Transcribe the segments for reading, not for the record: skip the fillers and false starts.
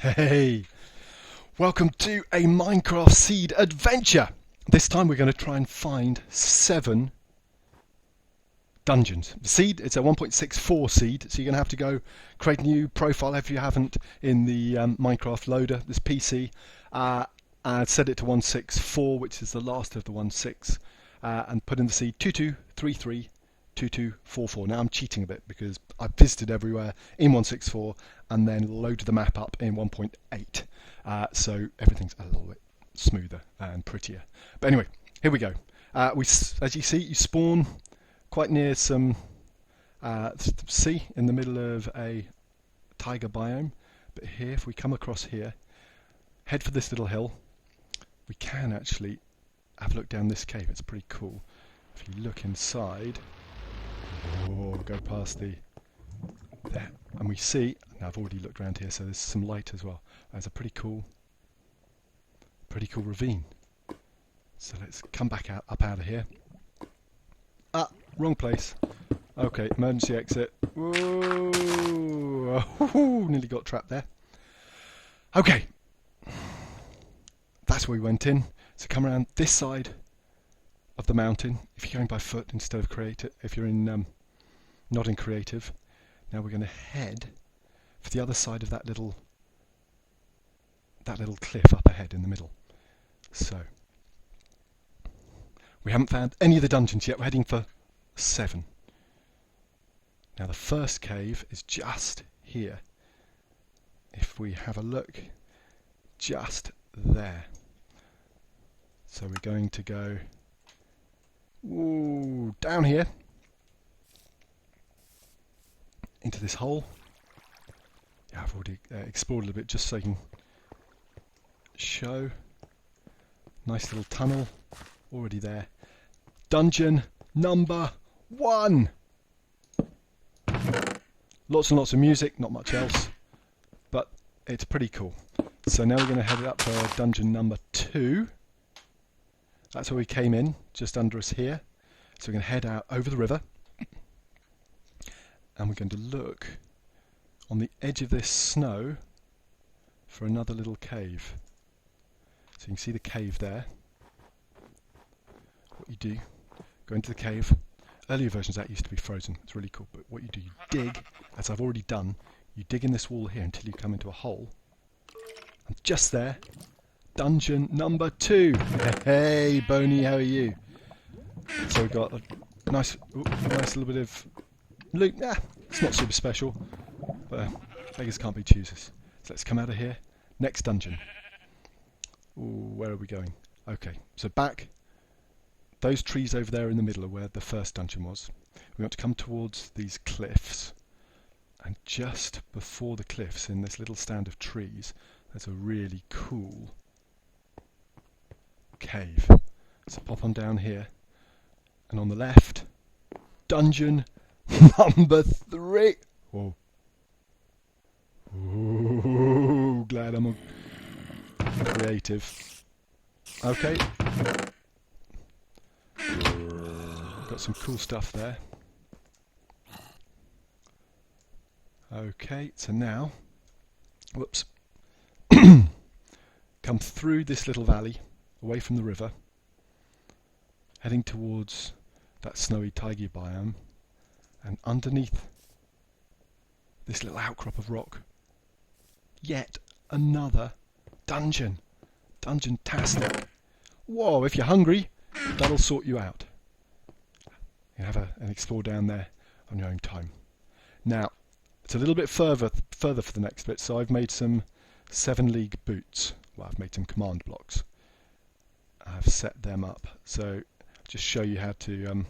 Hey, welcome to a Minecraft seed adventure. This time we're going to try and find 7 dungeons. The seed, it's a 1.64 seed, so you're going to have to go create a new profile if you haven't in the Minecraft loader, this PC, and set it to 164, which is the last of the 16, and put in the seed 22332244. Now I'm cheating a bit because I've visited everywhere in 164 and then loaded the map up in 1.8, so everything's a little bit smoother and prettier. But anyway, here we go. As you see, you spawn quite near some sea in the middle of a taiga biome. But here, if we come across here, head for this little hill, we can actually have a look down this cave. It's pretty cool. If you look inside, go past there, and we see, now I've already looked around here, so there's some light as well. There's a pretty cool ravine. So let's come back up out of here. Wrong place. Okay, emergency exit. Whoa! Nearly got trapped there. Okay, that's where we went in. So come around this side of the mountain. If you're going by foot instead of creative, if you're in not in creative. Now we're going to head for the other side of that little cliff up ahead in the middle. So we haven't found any of the dungeons yet. We're heading for 7. Now the first cave is just here. If we have a look, just there. So we're going to go down here into this hole. Yeah, I've already explored a little bit just so you can show. Nice little tunnel already there. Dungeon number 1. Lots and lots of music, not much else, but it's pretty cool. So now we're going to head up to dungeon number 2. That's where we came in, just under us here. So we're going to head out over the river, and we're going to look on the edge of this snow for another little cave. So you can see the cave there. What you do, go into the cave. Earlier versions of that used to be frozen. It's really cool. But what you do, you dig, as I've already done, you dig in this wall here until you come into a hole. And just there, dungeon number 2. Hey, Boney, how are you? So we've got a nice little bit of loot. It's not super special, but beggars can't be choosers. So let's come out of here. Next dungeon. Where are we going? Okay, so back. Those trees over there in the middle are where the first dungeon was. We want to come towards these cliffs, and just before the cliffs, in this little stand of trees, there's a really cool cave. So pop on down here, and on the left, dungeon number 3. Whoa. Ooh, glad I'm creative. Okay. Got some cool stuff there. Okay, so now, come through this little valley, away from the river, heading towards that snowy taiga biome, and underneath this little outcrop of rock, yet another dungeon. Dungeon-tastic. Whoa, if you're hungry, that'll sort you out. You can have an explore down there on your own time. Now, it's a little bit further for the next bit, so I've made some 7 league boots. Well, I've made some command blocks. I've set them up. So just show you how to,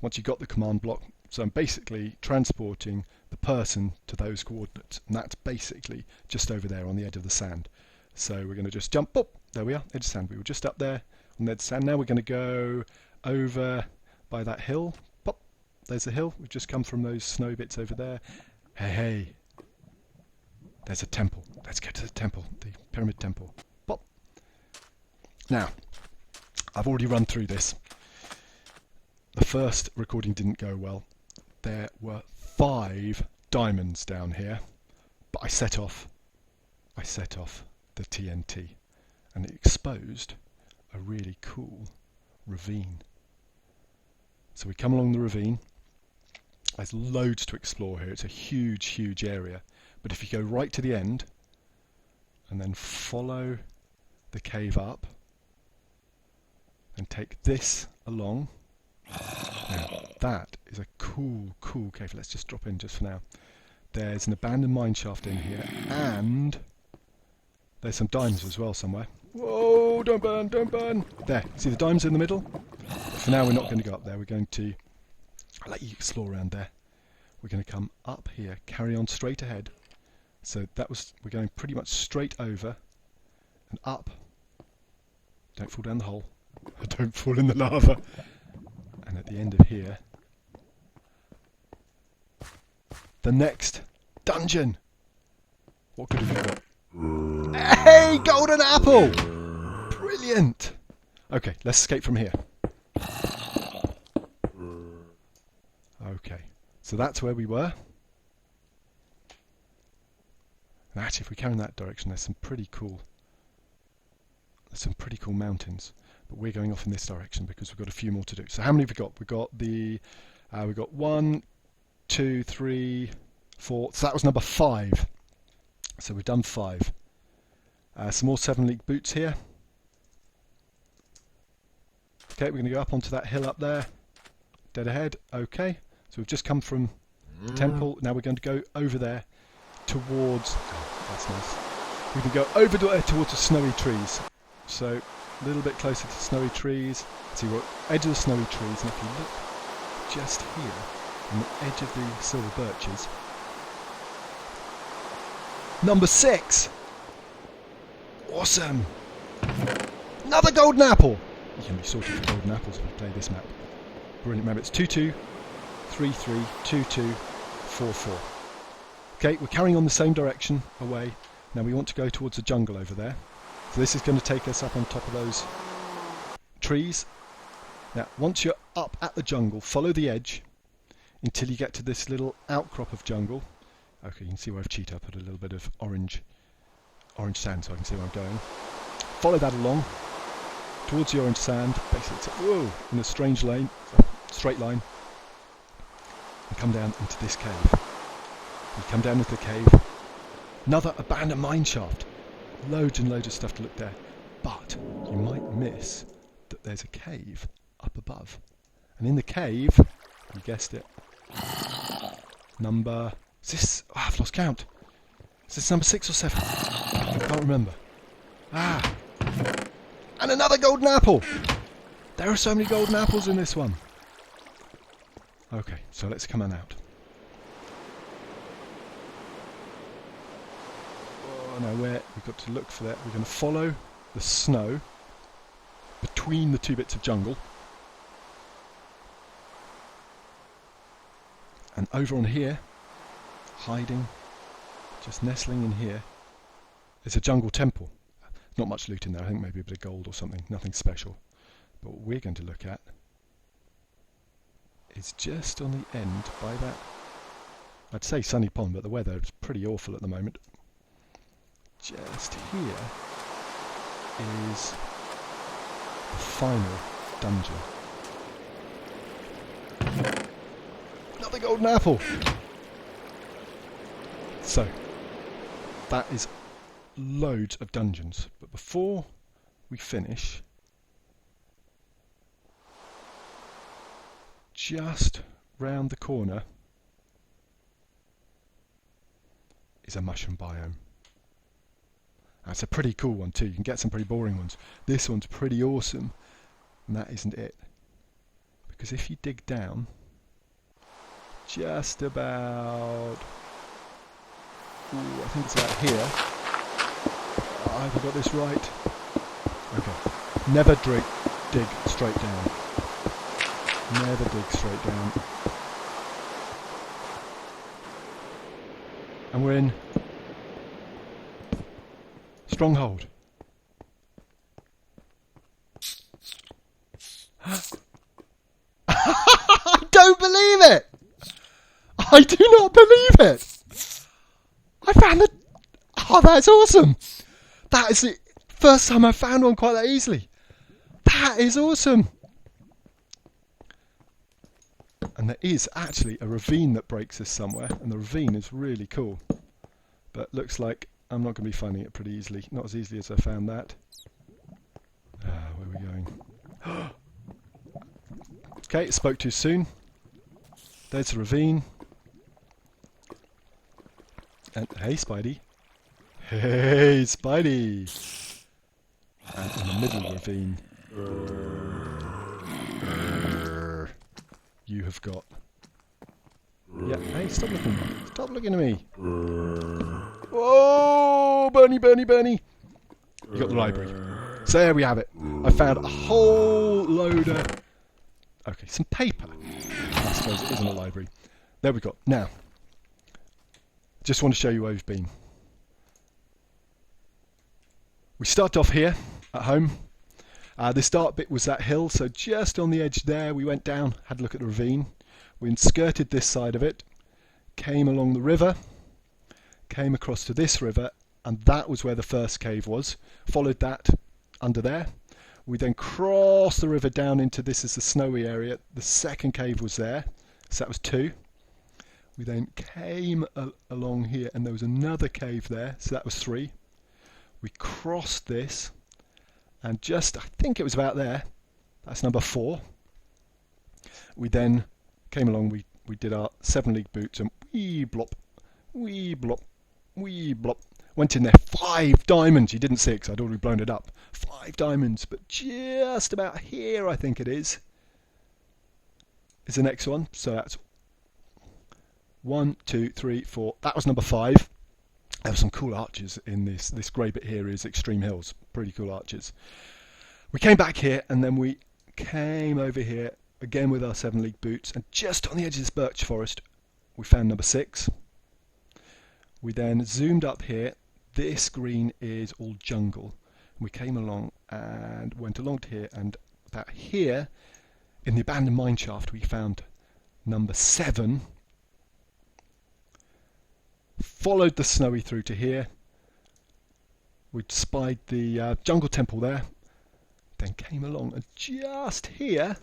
once you've got the command block, so I'm basically transporting the person to those coordinates, and that's basically just over there on the edge of the sand. So we're going to just jump up. There we are, edge of sand. We were just up there on the edge of sand. Now we're going to go over by that hill. Pop, there's a hill. We've just come from those snow bits over there. Hey, there's a temple. Let's get to the temple, the pyramid temple. Pop. Now, I've already run through this. The first recording didn't go well. There were 5 diamonds down here, but I I set off the TNT, and it exposed a really cool ravine. So we come along the ravine. There's loads to explore here. It's a huge, huge area. But if you go right to the end and then follow the cave up and take this along. Now, that is a cool, cool cave. Let's just drop in just for now. There's an abandoned mine shaft in here, and there's some diamonds as well somewhere. Whoa, don't burn, don't burn. There, see the diamonds in the middle? For now, we're not going to go up there. We're going to, I'll let you explore around there. We're going to come up here, carry on straight ahead. So we're going pretty much straight over and up. Don't fall down the hole. Don't fall in the lava. And at the end of here, the next dungeon. What could have we got? Hey, golden apple! Brilliant! Okay, let's escape from here. Okay, so that's where we were. And actually, if we carry in that direction, there's some pretty cool mountains. But we're going off in this direction because we've got a few more to do. So how many have we got? We've got 1, 2, 3, 4. So that was number 5. So we've done 5. Some more 7-league boots here. Okay, we're going to go up onto that hill up there. Dead ahead. Okay. So we've just come from the temple. Now we're going to go over there towards... Oh, that's nice. We can go over there towards the snowy trees. So a little bit closer to snowy trees. See, we're at the edge of the snowy trees, and if you look just here, on the edge of the silver birches, number 6! Awesome! Another golden apple! You can be sorted for golden apples if you play this map. Brilliant. Remember, it's 2-2, 3-3, 2-2, 4-4. Okay, we're carrying on the same direction away. Now we want to go towards the jungle over there. So this is going to take us up on top of those trees. Now, once you're up at the jungle, follow the edge until you get to this little outcrop of jungle. Okay, you can see where I've cheated. I put a little bit of orange sand so I can see where I'm going. Follow that along towards the orange sand. Basically, it's in a straight line, and come down into this cave. You come down into the cave. Another abandoned mine shaft. Loads and loads of stuff to look there. But you might miss that there's a cave up above. And in the cave, you guessed it, I've lost count. Is this number 6 or 7? I can't remember. And another golden apple! There are so many golden apples in this one. Okay, so let's come on out. Now we've got to look for that. We're going to follow the snow between the two bits of jungle. And over on here, hiding, just nestling in here, is a jungle temple. Not much loot in there. I think maybe a bit of gold or something. Nothing special. But what we're going to look at is just on the end by that, I'd say sunny pond, but the weather is pretty awful at the moment. Just here is the final dungeon. Another golden apple! So, that is loads of dungeons. But before we finish, just round the corner is a mushroom biome. That's a pretty cool one too. You can get some pretty boring ones. This one's pretty awesome, and that isn't it. Because if you dig down, just about, I think it's about here. Have I got this right? Okay. Never dig straight down. Never dig straight down. And we're in Stronghold. I don't believe it! I do not believe it! I found the Oh, that's awesome! That is the first time I found one quite that easily. That is awesome! And there is actually a ravine that breaks this somewhere, and the ravine is really cool. But looks like I'm not going to be finding it pretty easily. Not as easily as I found that. Where are we going? Okay, spoke too soon. There's the ravine. And hey, Spidey. Hey, Spidey! And in the middle of the ravine, you have got... Yeah, hey, stop looking at me. Stop looking at me. Oh, Bernie, Bernie, Bernie. You got the library. So there we have it. I found a whole load of... Okay, some paper. I suppose it isn't a library. There we go. Now, just want to show you where we've been. We start off here at home. The start bit was that hill, so just on the edge there we went down, had a look at the ravine. We skirted this side of it, came along the river, came across to this river, and that was where the first cave was. Followed that under there. We then crossed the river down into this is the snowy area. The second cave was there, so that was 2. We then came along here and there was another cave there, so that was 3. We crossed this and just, I think it was about there, that's number 4. We then came along, we did our 7 league boots and wee blop, wee blop, wee blop. Went in there, 5 diamonds. You didn't see it because I'd already blown it up. 5 diamonds, but just about here I think it is the next one. So that's 1, 2, 3, 4. That was number 5. There were some cool arches in this. This grey bit here is Extreme Hills. Pretty cool arches. We came back here and then we came over here again with our 7 league boots, and just on the edge of this birch forest we found number 6. We then zoomed up here. This green is all jungle. We came along and went along to here, and about here in the abandoned mine shaft we found number 7. Followed the snowy through to here. We spied the jungle temple there. Then came along, and just here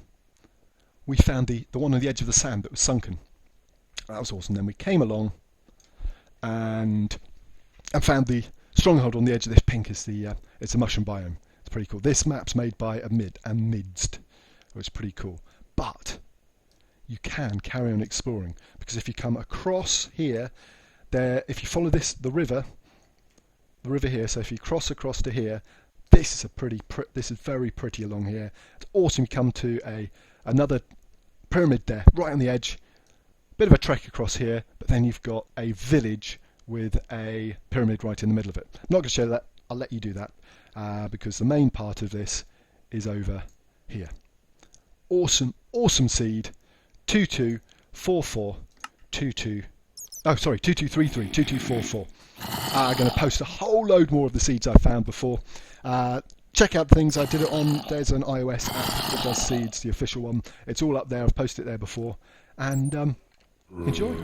we found the one on the edge of the sand that was sunken. That was awesome. Then we came along and found the stronghold on the edge of this pink. Is the it's a mushroom biome. It's pretty cool. This map's made by Amidst, which is pretty cool. But you can carry on exploring, because if you come across here, there, if you follow the river here. So if you cross across to here, this is this is very pretty along here. It's awesome. You come to another pyramid there, right on the edge. Bit of a trek across here, but then you've got a village with a pyramid right in the middle of it. I'm not going to show that. I'll let you do that because the main part of this is over here. Awesome, awesome seed. 224422. Oh, sorry, 2233 2244. I'm going to post a whole load more of the seeds I found before. Check out the things I did it on. There's an iOS app that does seeds, the official one. It's all up there. I've posted it there before, and enjoy.